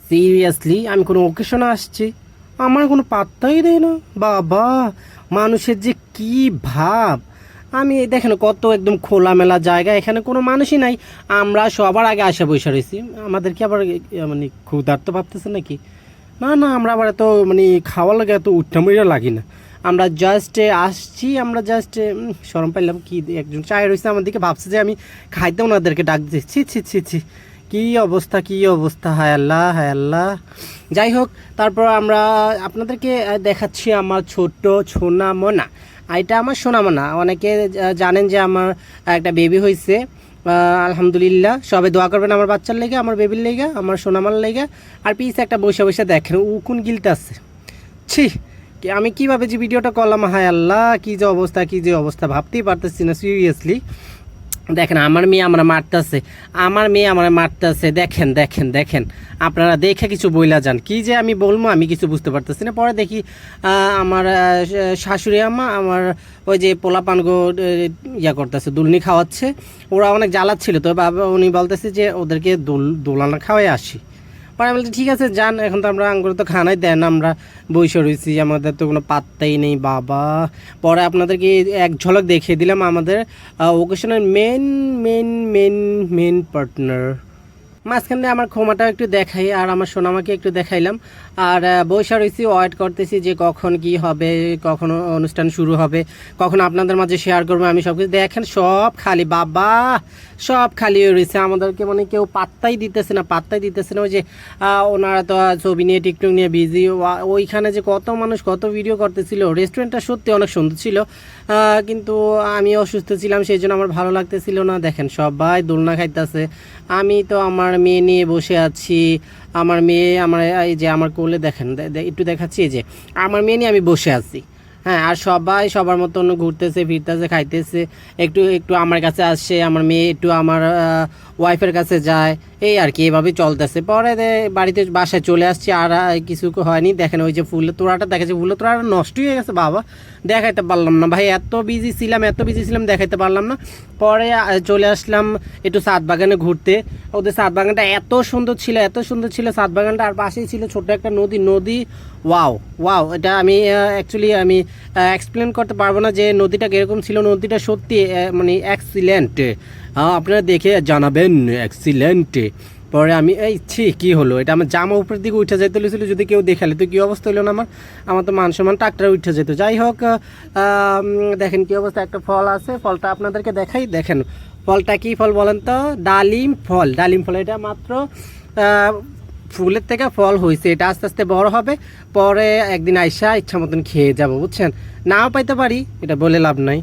Seriously আমি কোনো ওকেশনে আসছি, আমার কোনো পাত্তাই দেয় না বাবা। মানুষের যে কি ভাব! আমি এই দেখেন কত একদম খোলামেলা জায়গা, এখানে কোনো মানুষই নাই, আমরা সবার আগে আসা বসে রয়েছি। আমাদেরকে আবার মানে ক্ষুধার্ত ভাবতেছে নাকি? না না, আমরা আবার এত মানে খাওয়ার লাগে এত উঠামইরা লাগি না। আমরা জাস্ট আসছি, আমরা জাস্ট শরম পাইলাম কি একজন চায় রয়েছে আমার দিকে, ভাবছে যে আমি খাইতে ওনাদেরকে ডাক দিচ্ছি। ছি ছি ছি, কী অবস্থা কী অবস্থা, হায় আল্লাহ হায় আল্লাহ। যাই হোক, তারপর আমরা আপনাদেরকে দেখাচ্ছি আমার ছোট্ট সোনামনা। এটা আমার সোনামনা। অনেকে জানেন যে আমার একটা বেবি হয়েছে, আলহামদুলিল্লাহ। সবাই দোয়া করবেন আমার বাচ্চার লেগে, আমার বেবির লেগে, আমার সোনামার লেগে। আর পিছে একটা বসে বসে দেখেন উকুন গিলতে আছে। ছি, আমি কীভাবে যে ভিডিওটা করলাম, হায় আল্লাহ কী যে অবস্থা কী যে অবস্থা, ভাবতেই পারতেছি না সিরিয়াসলি। দেখেন আমার মেয়ে আমরা মারতেছে, আমার মেয়ে আমার মারতেছে, দেখেন দেখেন দেখেন। আপনারা দেখে কিছু বইলা যান, কি যে আমি বলবো আমি কিছু বুঝতে পারতেছি না। পরে দেখি আমার শাশুড়ি আম্মা আমার ওই যে পোলাপানগো ইয়া করতেছে, দুলনি খাওয়াচ্ছে। ওরা অনেক জ্বালাচ্ছিল, তো বাবা উনি বলতেছে যে ওদেরকে দোলানা খাওয়াই আসি। পরে আমি বলছি ঠিক আছে যান, এখন তো আমরা আঙ্গুর তো খানাই দেন, আমরা বইসে রয়েছি, আমাদের তো কোনো পাত্তাই নেই বাবা। পরে আপনাদেরকে এক ঝলক দেখিয়ে দিলাম আমাদের ওকেশনের মেন পার্টনার। মাঝখানে আমার ক্ষমাটাও একটু দেখাই, আর আমার সোনামাকে একটু দেখাইলাম। আর বৈশা রয়েছি, ওয়েট করতেছি যে কখন কি হবে, কখন অনুষ্ঠান শুরু হবে, কখন আপনাদের মাঝে শেয়ার করবো আমি সব কিছু। দেখেন সব খালি বাবা, সব খালি হয়ে রয়েছে, আমাদেরকে মানে কেউ পাত্তাই দিতেছে না, পাত্তাই দিতেছে না। ওই যে ওনারা তো ছবি নিয়ে টিকটক নিয়ে বিজি, ওইখানে যে কত মানুষ কত ভিডিও করতেছিল। রেস্টুরেন্টটা সত্যি অনেক সুন্দর ছিল, কিন্তু আমি অসুস্থ ছিলাম, সেই জন্য আমার ভালো লাগতেছিল না। দেখেন সবাই দোলনা খাইতেছে, আমি তো আমার মেয়ে নিয়ে বসে আছি। আমার মেয়ে আমার এই যে আমার কোলে দেখেন, একটু দেখাচ্ছি, এই যে আমার মেয়ে নিয়ে আমি বসে আছি। হ্যাঁ, আর সবাই সবার মতন ঘুরতেছে ফিরতেছে খাইতেছে, একটু একটু আমার কাছে আসছে, আমার মেয়ে একটু আমার ওয়াইফের কাছে যায়, এই আর কি এভাবেই চলতেছে। পরে বাড়িতে বাসায় চলে আসছি, আর কিছু হয়নি। দেখেন ওই যে ফুলের তোড়াটা দেখাচ্ছে, ফুলের তোড়াটা নষ্ট হয়ে গেছে বাবা, দেখাইতে পারলাম না ভাই, এত বিজি ছিলাম দেখাইতে পারলাম না। পরে চলে আসলাম একটু সাত বাগানে ঘুরতে। ওদের সাত বাগানটা এত সুন্দর ছিল সাত বাগানটা, আর পাশেই ছিল ছোট্ট একটা নদী। ওয়াও ওয়াও, এটা আমি অ্যাকচুয়ালি আমি এক্সপ্লেন করতে পারবো না যে নদীটা কীরকম ছিল। নদীটা সত্যি মানে এক্সিলেন্ট, আপনারা দেখে জানাবেন, এক্সিলেন্ট। পরে আমি কী হলো এটা, আমার জামা উপরের দিকে উঠে যেতে ছিল, যদি কেউ দেখালে তো কী অবস্থা হলো না আমার তো মান সম্মান টাকটা উঠে যেত। যাই হোক, দেখেন কী অবস্থা, একটা ফল আছে, ফলটা আপনাদেরকে দেখাই। দেখেন ফলটা কী ফল বলেন তো? ডালিম ফল। এটা মাত্র ফুলের থেকে ফল হয়েছে, এটা আস্তে আস্তে বড় হবে, পরে একদিন আইসা ইচ্ছা মতন খেয়ে যাবো, বুঝছেন। নাও পাইতে পারি, এটা বলে লাভ নাই।